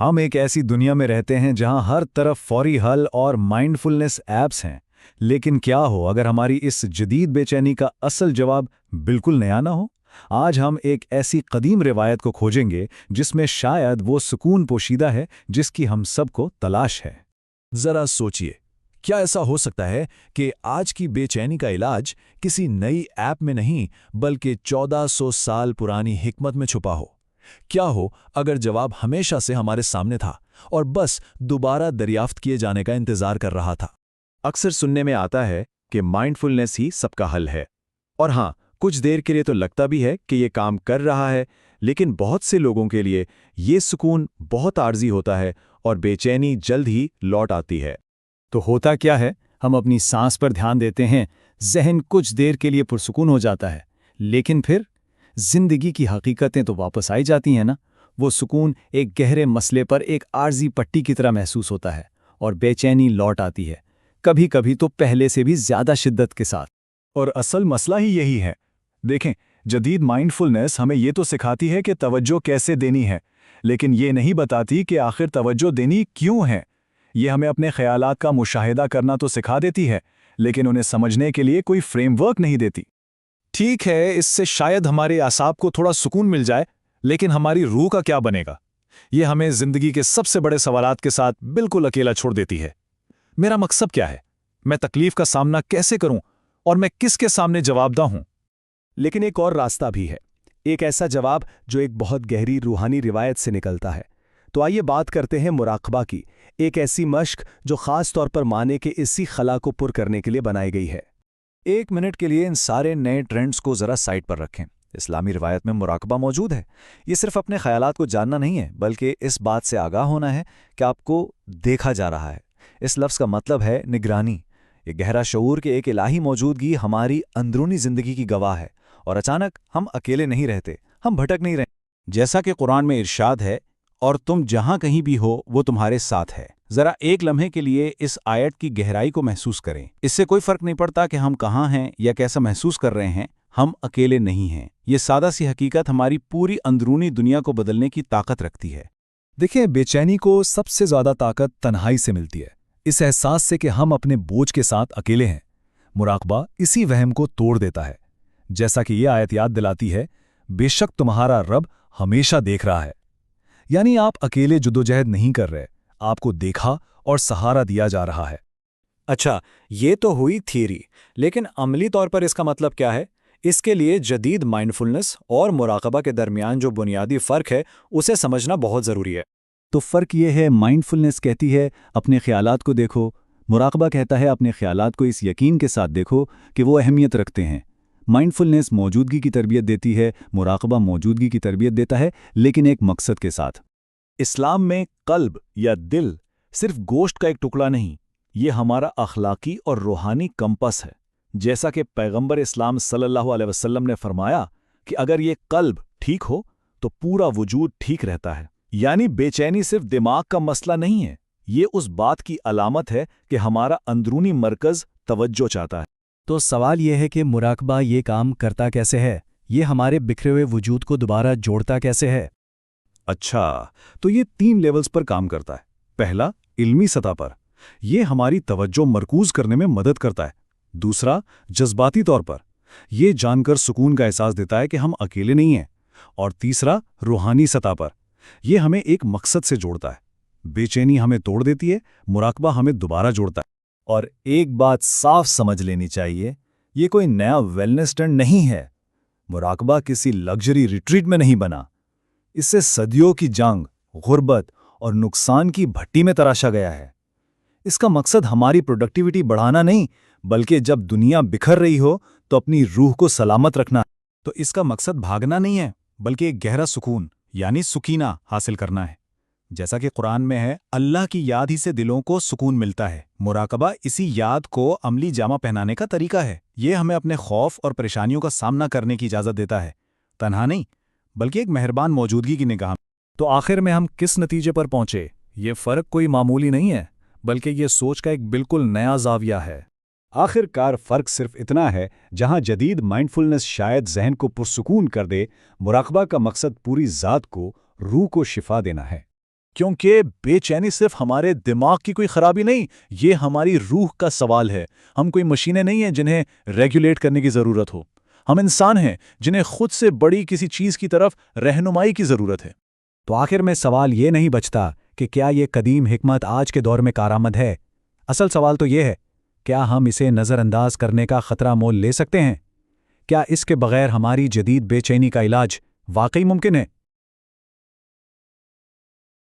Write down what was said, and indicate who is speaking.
Speaker 1: ہم ایک ایسی دنیا میں رہتے ہیں جہاں ہر طرف فوری حل اور مائنڈفلنس ایپس ہیں، لیکن کیا ہو اگر ہماری اس جدید بے چینی کا اصل جواب بالکل نیا نہ ہو؟ آج ہم ایک ایسی قدیم روایت کو کھوجیں گے جس میں شاید وہ سکون پوشیدہ ہے جس کی ہم سب کو تلاش ہے۔
Speaker 2: ذرا سوچئے، کیا ایسا ہو سکتا ہے کہ آج کی بے چینی کا علاج کسی نئی ایپ میں نہیں بلکہ 1400 سال پرانی حکمت میں چھپا ہو؟ کیا ہو اگر جواب ہمیشہ سے ہمارے سامنے تھا اور بس دوبارہ دریافت کیے جانے کا انتظار کر رہا تھا؟
Speaker 3: اکثر سننے میں آتا ہے کہ مائنڈفلنس ہی سب کا حل ہے، اور ہاں، کچھ دیر کے لیے تو لگتا بھی ہے کہ یہ کام کر رہا ہے، لیکن بہت سے لوگوں کے لیے یہ سکون بہت عارضی ہوتا ہے اور بے چینی جلد ہی لوٹ آتی ہے۔
Speaker 1: تو ہوتا کیا ہے؟ ہم اپنی سانس پر دھیان دیتے ہیں، ذہن کچھ دیر کے لیے پرسکون ہو جاتا ہے، لیکن پھر زندگی کی حقیقتیں تو واپس آئی جاتی ہیں نا۔ وہ سکون ایک گہرے مسئلے پر ایک عارضی پٹی کی طرح محسوس ہوتا ہے اور بے چینی لوٹ آتی ہے، کبھی کبھی تو پہلے سے بھی زیادہ شدت کے ساتھ۔
Speaker 4: اور اصل مسئلہ ہی یہی ہے۔ دیکھیں، جدید مائنڈفلنس ہمیں یہ تو سکھاتی ہے کہ توجہ کیسے دینی ہے، لیکن یہ نہیں بتاتی کہ آخر توجہ دینی کیوں ہے۔ یہ ہمیں اپنے خیالات کا مشاہدہ کرنا تو سکھا دیتی ہے، لیکن انہیں سمجھنے کے لیے کوئی فریم ورک نہیں دیتی۔
Speaker 2: ٹھیک ہے، اس سے شاید ہمارے اعصاب کو تھوڑا سکون مل جائے، لیکن ہماری روح کا کیا بنے گا؟ یہ ہمیں زندگی کے سب سے بڑے سوالات کے ساتھ بالکل اکیلا چھوڑ دیتی ہے۔ میرا مقصد کیا ہے؟ میں تکلیف کا سامنا کیسے کروں؟ اور میں کس کے سامنے جواب دہ ہوں؟
Speaker 3: لیکن ایک اور راستہ بھی ہے، ایک ایسا جواب جو ایک بہت گہری روحانی روایت سے نکلتا ہے۔ تو آئیے بات کرتے ہیں مراقبہ کی، ایک ایسی مشق جو خاص طور پر معنی کے اسی خلا کو پر کرنے کے لیے بنائی گئی ہے۔
Speaker 5: ایک منٹ کے لیے ان سارے نئے ٹرینڈز کو ذرا سائٹ پر رکھیں۔ اسلامی روایت میں مراقبہ موجود ہے۔ یہ صرف اپنے خیالات کو جاننا نہیں ہے، بلکہ اس بات سے آگاہ ہونا ہے کہ آپ کو دیکھا جا رہا ہے۔ اس لفظ کا مطلب ہے نگرانی۔ یہ گہرا شعور کہ ایک الہی موجودگی ہماری اندرونی زندگی کی گواہ ہے، اور اچانک ہم اکیلے نہیں رہتے، ہم بھٹک نہیں رہتے۔
Speaker 6: جیسا کہ قرآن میں ارشاد ہے، اور تم جہاں کہیں بھی ہو وہ تمہارے ساتھ ہے۔ ذرا ایک لمحے کے لیے اس آیت کی گہرائی کو محسوس کریں۔ اس سے کوئی فرق نہیں پڑتا کہ ہم کہاں ہیں یا کیسا محسوس کر رہے ہیں، ہم اکیلے نہیں ہیں۔ یہ سادہ سی حقیقت ہماری پوری اندرونی دنیا کو بدلنے کی طاقت رکھتی ہے۔
Speaker 4: دیکھیں، بے چینی کو سب سے زیادہ طاقت تنہائی سے ملتی ہے، اس احساس سے کہ ہم اپنے بوجھ کے ساتھ اکیلے ہیں۔ مراقبہ اسی وہم کو توڑ دیتا ہے، جیسا کہ یہ آیت یاد دلاتی ہے، بے شک تمہارا رب ہمیشہ دیکھ رہا ہے۔ یعنی آپ اکیلے جدوجہد نہیں کر رہے، آپ کو دیکھا اور سہارا دیا جا رہا ہے۔
Speaker 5: اچھا، یہ تو ہوئی تھیوری، لیکن عملی طور پر اس کا مطلب کیا ہے؟ اس کے لیے جدید مائنڈفلنس اور مراقبہ کے درمیان جو بنیادی فرق ہے اسے سمجھنا بہت ضروری ہے۔
Speaker 1: تو فرق یہ ہے، مائنڈفلنس کہتی ہے اپنے خیالات کو دیکھو، مراقبہ کہتا ہے اپنے خیالات کو اس یقین کے ساتھ دیکھو کہ وہ اہمیت رکھتے ہیں۔ مائنڈفلنس موجودگی کی تربیت دیتی ہے، مراقبہ موجودگی کی تربیت دیتا ہے، لیکن ایک مقصد کے ساتھ۔
Speaker 3: اسلام میں قلب یا دل صرف گوشت کا ایک ٹکڑا نہیں، یہ ہمارا اخلاقی اور روحانی کمپس ہے۔ جیسا کہ پیغمبر اسلام صلی اللہ علیہ وسلم نے فرمایا کہ اگر یہ قلب ٹھیک ہو تو پورا وجود ٹھیک رہتا ہے۔ یعنی بے چینی صرف دماغ کا مسئلہ نہیں ہے، یہ اس بات کی علامت ہے کہ ہمارا اندرونی مرکز توجہ چاہتا ہے۔
Speaker 7: تو سوال یہ ہے کہ مراقبہ یہ کام کرتا کیسے ہے؟ یہ ہمارے بکھرے ہوئے وجود کو دوبارہ جوڑتا کیسے ہے؟
Speaker 4: اچھا، تو یہ 3 لیولز پر کام کرتا ہے۔ پہلا، علمی سطح پر، یہ ہماری توجہ مرکوز کرنے میں مدد کرتا ہے۔ دوسرا، جذباتی طور پر، یہ جان کر سکون کا احساس دیتا ہے کہ ہم اکیلے نہیں ہیں۔ اور تیسرا، روحانی سطح پر، یہ ہمیں ایک مقصد سے جوڑتا ہے۔ بے چینی ہمیں توڑ دیتی ہے، مراقبہ ہمیں دوبارہ جوڑتا ہے۔ اور ایک بات صاف سمجھ لینی چاہیے، یہ کوئی نیا ویلنس ٹرینڈ نہیں ہے۔ مراقبہ کسی لگژری ریٹریٹ میں نہیں بنا، اس سے صدیوں کی جنگ، غربت اور نقصان کی بھٹی میں تراشا گیا ہے۔ اس کا مقصد ہماری پروڈکٹیوٹی بڑھانا نہیں، بلکہ جب دنیا بکھر رہی ہو تو اپنی روح کو سلامت رکھنا ہے۔
Speaker 2: تو اس کا مقصد بھاگنا نہیں ہے، بلکہ ایک گہرا سکون یعنی سکینہ حاصل کرنا ہے۔ جیسا کہ قرآن میں ہے، اللہ کی یاد ہی سے دلوں کو سکون ملتا ہے۔ مراقبہ اسی یاد کو عملی جامہ پہنانے کا طریقہ ہے۔ یہ ہمیں اپنے خوف اور پریشانیوں کا سامنا کرنے کی اجازت دیتا ہے، تنہا نہیں بلکہ ایک مہربان موجودگی کی نگاہ۔
Speaker 4: تو آخر میں ہم کس نتیجے پر پہنچے؟ یہ فرق کوئی معمولی نہیں ہے، بلکہ یہ سوچ کا ایک بالکل نیا زاویہ ہے۔
Speaker 3: آخر کار فرق صرف اتنا ہے، جہاں جدید مائنڈفلنس شاید ذہن کو پرسکون کر دے، مراقبہ کا مقصد پوری ذات کو، روح کو شفا دینا ہے۔ کیونکہ بے چینی صرف ہمارے دماغ کی کوئی خرابی نہیں، یہ ہماری روح کا سوال ہے۔ ہم کوئی مشینیں نہیں ہیں جنہیں ریگولیٹ کرنے کی ضرورت ہو، ہم انسان ہیں جنہیں خود سے بڑی کسی چیز کی طرف رہنمائی کی ضرورت ہے۔
Speaker 7: تو آخر میں سوال یہ نہیں بچتا کہ کیا یہ قدیم حکمت آج کے دور میں کارآمد ہے؟ اصل سوال تو یہ ہے، کیا ہم اسے نظر انداز کرنے کا خطرہ مول لے سکتے ہیں؟ کیا اس کے بغیر ہماری جدید بے چینی کا علاج واقعی ممکن ہے؟